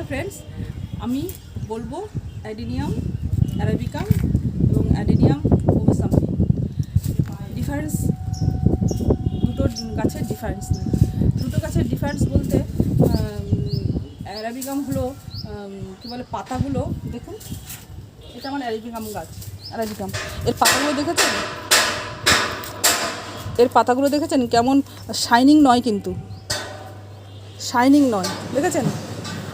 Hello friends, আমি বলবো adenium, arabicum এবং অ্যাডেনিয়াম ওবেসাম ডিফারেন্স। দুটো গাছের ডিফারেন্স দুটো গাছের ডিফারেন্স বলতে অ্যারাবিকাম হলো কী বলে, পাতাগুলো দেখুন। এটা আমার অ্যারাবিকাম গাছ, অ্যারাবিকাম। এর পাতাগুলো দেখেছেন? এর পাতাগুলো দেখেছেন কেমন শাইনিং নয়, কিন্তু শাইনিং নয়, দেখেছেন?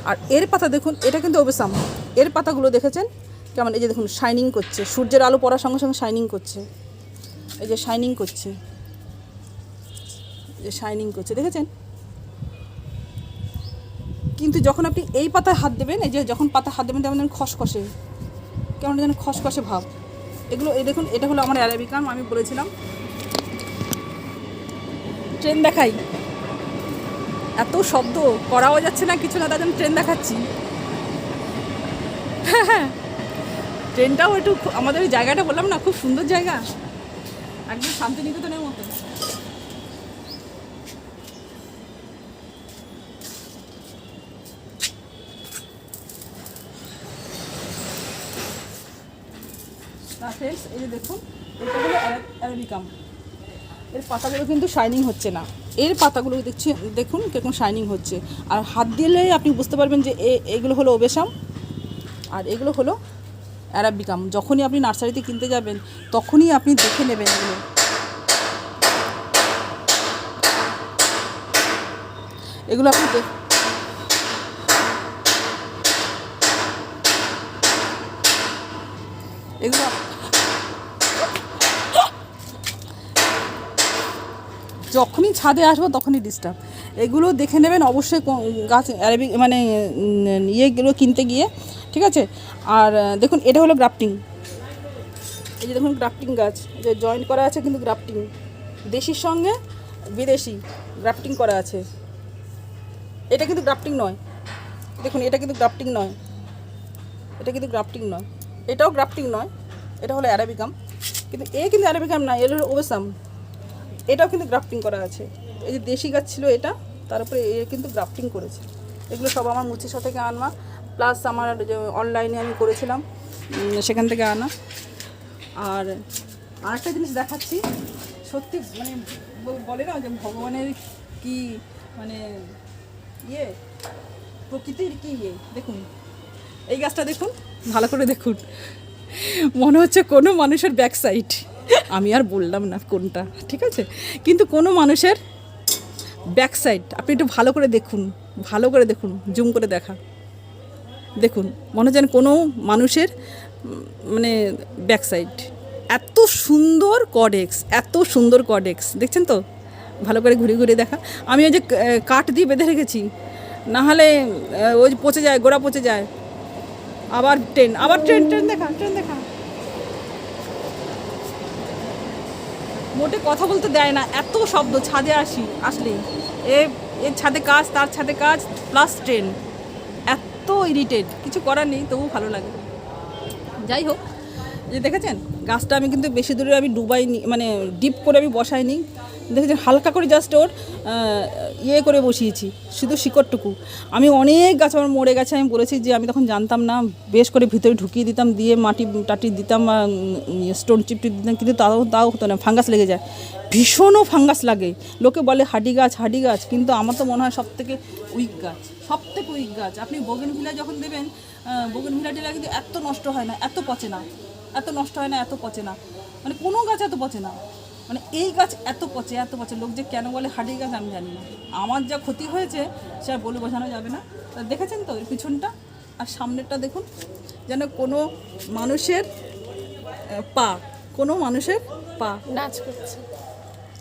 আর এর পাতা দেখুন, এটা কিন্তু ওবেসাম। এর পাতাগুলো দেখেছেন কেমন? এই যে দেখুন, শাইনিং করছে, সূর্যের আলো পড়ার সঙ্গে সঙ্গে শাইনিং করছে। এই যে শাইনিং করছে, যে শাইনিং করছে, দেখেছেন? কিন্তু যখন আপনি এই পাতায় হাত দেবেন, এই যে যখন পাতা হাত দেবেন, তেমন খসখসে, কেমন যেন খসখসে ভাব। এগুলো এই দেখুন, এটা হলো আমার অ্যারাবিকাম। আমি বলেছিলাম ট্রেন দেখাই, এত শব্দ করাও যাচ্ছে না, কিছু না, তার জন্য ট্রেন দেখাচ্ছি। হ্যাঁ, ট্রেনটাও একটু, আমাদের ওই জায়গাটা বললাম না, খুব সুন্দর জায়গা, একদম শান্তিনিকেতনের মতো। ফ্রেন্ডস, এই যে দেখুন, এটা হলো অ্যারাবিকাম। এর পাতাগুলো কিন্তু শাইনিং হচ্ছে না, এর পাতাগুলো দেখুন কীরকম শাইনিং হচ্ছে। আর হাত দিলে আপনি বুঝতে পারবেন যে এগুলো হলো ওবেসাম আর এগুলো হলো অ্যারাবিকাম। যখনই আপনি নার্সারিতে কিনতে যাবেন, তখনই আপনি দেখে নেবেন এগুলো আপনি এগুলো যখনই ছাদে আসবো তখনই ডিস্টার্ব। এগুলো দেখে নেবেন অবশ্যই গাছ অ্যারাবিক মানে ইয়েগুলো কিনতে গিয়ে, ঠিক আছে? আর দেখুন, এটা হলো গ্রাফটিং। এই যে দেখুন, গ্রাফটিং গাছ, যে জয়েন্ট করা আছে, কিন্তু গ্রাফটিং, দেশির সঙ্গে বিদেশি গ্রাফটিং করা আছে। এটা কিন্তু গ্রাফটিং নয়, দেখুন, এটা কিন্তু গ্রাফটিং নয়, এটা কিন্তু গ্রাফটিং নয়, এটাও গ্রাফটিং নয়। এটা হলো অ্যারাবিকাম, কিন্তু কিন্তু অ্যারাবিকাম না, এটা হলো ওবেসাম। এটাও কিন্তু গ্রাফটিং করা আছে। এই যে দেশি গাছ ছিল এটা, তার উপরে কিন্তু গ্রাফটিং করেছে। এগুলো সব আমার মুচিশা থেকে আনা, প্লাস আমার যে অনলাইনে আমি করেছিলাম সেখান থেকে আনা। আর আরেকটা জিনিস দেখাচ্ছি, সত্যি মানে বলে না যে ভগবানের কি মানে ইয়ে, প্রকৃতির কি ইয়ে। দেখুন এই গাছটা, দেখুন ভালো করে দেখুন, মনে হচ্ছে কোনো মানুষের ব্যাক সাইড। আমি আর বললাম না কোনটা, ঠিক আছে? কিন্তু কোনো মানুষের ব্যাক সাইড আপনি একটু ভালো করে দেখুন, ভালো করে দেখুন, জুম করে দেখুন, মনে হচ্ছে কোনো মানুষের মানে ব্যাক সাইড। এত সুন্দর কডেক্স, এত সুন্দর কডেক্স, দেখছেন তো? ভালো করে ঘুরে ঘুরে দেখা। আমি ওই যে কাঠ দিয়ে বেঁধে রেখেছি, নাহলে ওই পচে যায়, গোড়া পচে যায়। আবার ট্রেন দেখা মোটে কথা বলতে দেয় না, এত শব্দ। ছাদে আসলেই এর ছাদে কাজ, তার ছাদে কাজ, প্লাস ট্রেন, এত ইরিটেট, কিছু করার নেই, তবু ভালো লাগে। যাই হোক, যে দেখেছেন গাছটা আমি কিন্তু বেশি দূরে আমি ডুবাইনি, মানে ডিপ করে আমি বসাইনি, দেখেছেন? হালকা করে জাস্ট ওর ইয়ে করে বসিয়েছি, শুধু শিকড়টুকু। আমি অনেক গাছ আমার মরে গেছে, আমি বলেছি যে আমি তখন জানতাম না, বেশ করে ভিতরে ঢুকিয়ে দিতাম, দিয়ে মাটি টাটি দিতাম, স্টোন চিপটি দিতাম, কিন্তু তাও হতো না, ফাঙ্গাস লেগে যায়, ভীষণও ফাঙ্গাস লাগে। লোকে বলে হাডি গাছ, কিন্তু আমার তো মনে হয় সবথেকে উইক গাছ। আপনি বোগেনভিলা যখন দেবেন, বোগেনভিলাটিলা কিন্তু এত নষ্ট হয় না, এত পচে না, মানে কোনো গাছ এত পচে না, মানে এই গাছ এত পচে। লোক যে কেন বলে হাডি গাছ আমি জানি না। আমার যা ক্ষতি হয়েছে সে বলে বোঝানো যাবে না। দেখেছেন তো এর পিছনটা, আর সামনেরটা দেখুন, যেন কোনো মানুষের পা নাচ করছে,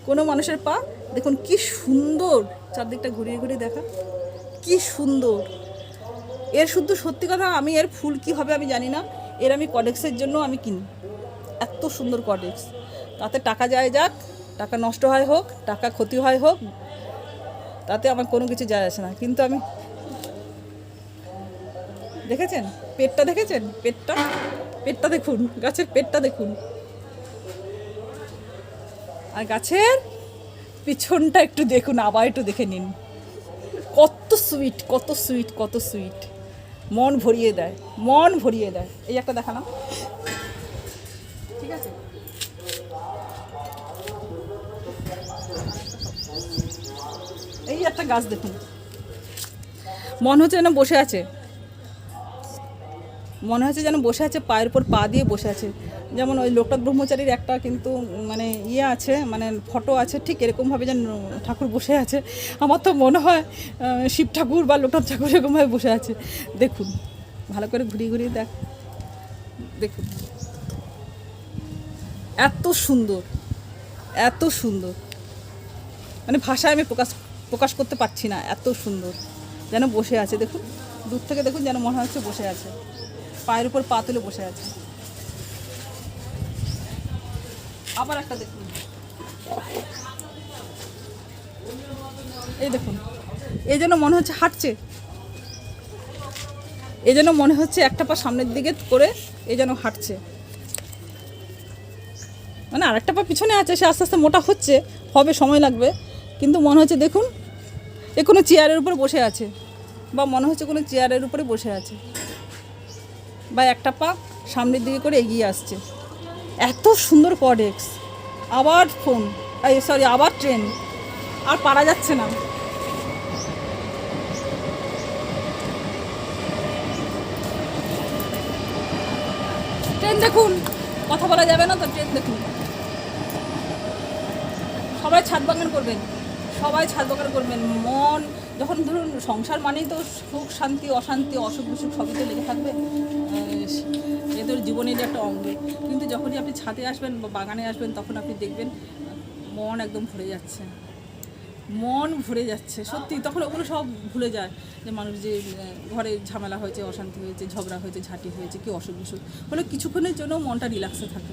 কোনো মানুষের পা। দেখুন কি সুন্দর, চারদিকটা ঘুরিয়ে দেখা, কি সুন্দর। এর শুধু সত্যি কথা, আমি এর ফুল কি হবে আমি জানি না, এর আমি কডেক্সের জন্য আমি কিনি, এত সুন্দর কডেক্স। তাতে টাকা যাক, টাকা নষ্ট হয় হোক, টাকা ক্ষতি হয় হোক, তাতে আমার কোনো কিছু যায় আসে না। কিন্তু আমি দেখেছেন পেটটা দেখুন, গাছের পেটটা দেখুন, আর গাছের পিছনটা একটু দেখুন, আবার একটু দেখে নিন, কত সুইট। মন ভরিয়ে দেয়, মন ভরিয়ে দেয়। এই একটা দেখালাম, ঠিক আছে। এই একটা গাছ দেখুন, মনে হচ্ছে যেন বসে আছে, মনে হচ্ছে যেন বসে আছে, পায়ের উপর পা দিয়ে বসে আছে। যেমন ওই লোকনাথ ব্রহ্মচারীর একটা কিন্তু মানে ইয়ে আছে, মানে ফটো আছে, ঠিক এরকমভাবে যেন ঠাকুর বসে আছে। আমার তো মনে হয় শিব ঠাকুর বা লোকনাথ ঠাকুর এরকমভাবে বসে আছে। দেখুন, ভালো করে ঘুরিয়ে ঘুরিয়ে দেখুন, এত সুন্দর, এত সুন্দর, মানে ভাষায় আমি প্রকাশ করতে পারছি না, এত সুন্দর যেন বসে আছে। দেখুন, দূর থেকে দেখুন, যেন মনে হচ্ছে বসে আছে, পায়ের উপর পা তুলে বসে আছে। আবার একটা দেখুন, এই দেখুন, এই যেন মনে হচ্ছে হাঁটছে, এই যেন মনে হচ্ছে একটা পা সামনের দিকে করে এই যেন হাঁটছে, মানে আরেকটা পা পিছনে আছে, সে আস্তে আস্তে মোটা হচ্ছে, হবে, সময় লাগবে, কিন্তু মনে হচ্ছে দেখুন এ কোনো চেয়ারের উপরে বসে আছে, বা মনে হচ্ছে কোনো চেয়ারের উপরে বসে আছে, বা একটা পা সামনের দিকে করে এগিয়ে আসছে। এত সুন্দর কডেক্স। আবার ফোন, সরি, আবার ট্রেন, আর পারা যাচ্ছে না। ট্রেন দেখুন, কথা বলা যাবে না তো, ট্রেন দেখুন। সবাই ছাদ বাগান করবেন, সবাই ছাদ বাগান করবেন। মন যখন ধরুন সংসার মানেই তো সুখ শান্তি অশান্তি অসুখ বিসুখ সবই তো লেগে থাকবে, এদের জীবনের একটা অঙ্গ। কিন্তু যখনই আপনি ছাদে আসবেন বা বাগানে আসবেন, তখন আপনি দেখবেন মন একদম ভরে যাচ্ছে, মন ভরে যাচ্ছে সত্যি। তখন ওগুলো সব ভুলে যায়, যে মানুষ যে ঘরে ঝামেলা হয়েছে, অশান্তি হয়েছে, ঝগড়া হয়েছে, ঝাঁটি হয়েছে, কি অসুখ বিসুখ হলে কিছুক্ষণের জন্য মনটা রিল্যাক্সে থাকে।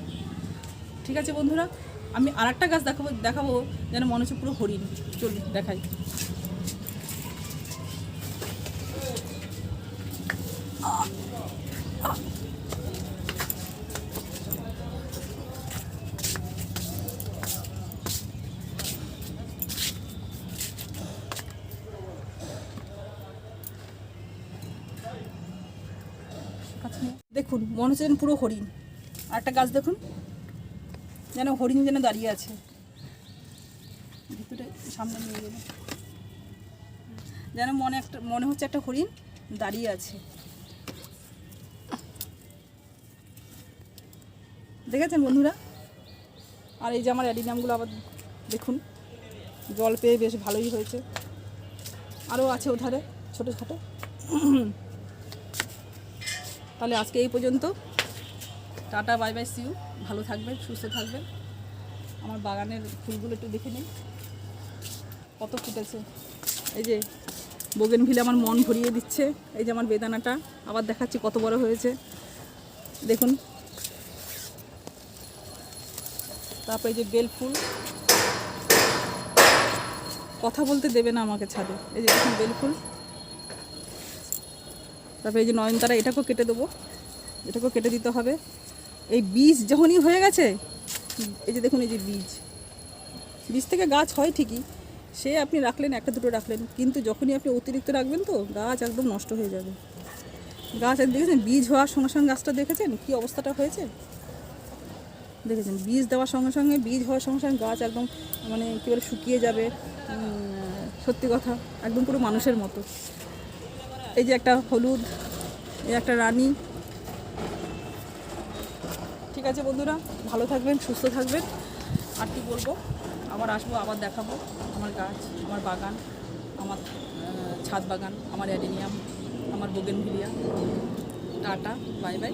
ঠিক আছে বন্ধুরা, আমি আর একটা গাছ দেখাবো যেন মনে হচ্ছে পুরো হরিণ। চলুন দেখাই। দেখুন, মনে হচ্ছে যেন পুরো হরিণ। আর একটা গাছ দেখুন, যেন হরিণ যেন দাঁড়িয়ে আছে, ভিতরে সামনে নিয়ে গেলে যেন মনে হচ্ছে একটা হরিণ দাঁড়িয়ে আছে। দেখেছেন বন্ধুরা? আর এই যে আমার অ্যাডিনিয়ামগুলো আবার দেখুন, জল পেয়ে বেশ ভালোই হয়েছে। আরও আছে ওধারে ছোটো ছোটো। তাহলে আজকে এই পর্যন্ত, টাটা, বাই বাই, সিউ। ভালো থাকবেন, সুস্থ থাকবেন। আমার বাগানের ফুলগুলো একটু দেখে নিন কত ফুটেছে। এই যে বোগেনভিলে আমার মন ভরিয়ে দিচ্ছে। এই যে আমার বেদানাটা আবার দেখাচ্ছি কত বড় হয়েছে, দেখুন। তারপরে এই যে বেল ফুল, কথা বলতে দেবে না আমাকে ছাদে। এই যে দেখুন বেল ফুল। তারপরে এই যে নয়নতারা, এটাকেও কেটে দেবো, এটাকেও কেটে দিতে হবে। এই বীজ যখনই হয়ে গেছে, এই যে দেখুন, এই যে বীজ থেকে গাছ হয় ঠিকই, সে আপনি রাখলেন, একটা দুটো রাখলেন, কিন্তু যখনই আপনি অতিরিক্ত রাখবেন তো গাছ একদম নষ্ট হয়ে যাবে। গাছ দেখেছেন বীজ হওয়ার সঙ্গে সঙ্গে গাছটা দেখেছেন কী অবস্থাটা হয়েছে, দেখেছেন? বীজ দেওয়ার সঙ্গে সঙ্গে, বীজ হওয়ার সঙ্গে সঙ্গে গাছ একদম মানে কী বলে শুকিয়ে যাবে। সত্যি কথা, একদম পুরো মানুষের মতো। এই যে একটা হলুদ, এই একটা রানী। ঠিক আছে বন্ধুরা, ভালো থাকবেন, সুস্থ থাকবেন। আর কি বলবো, আবার আসবো, আবার দেখাবো আমার গাছ, আমার বাগান, আমার ছাদ বাগান, আমার অ্যাডেনিয়াম, আমার বোগেনভিলিয়া। Tata, bye bye.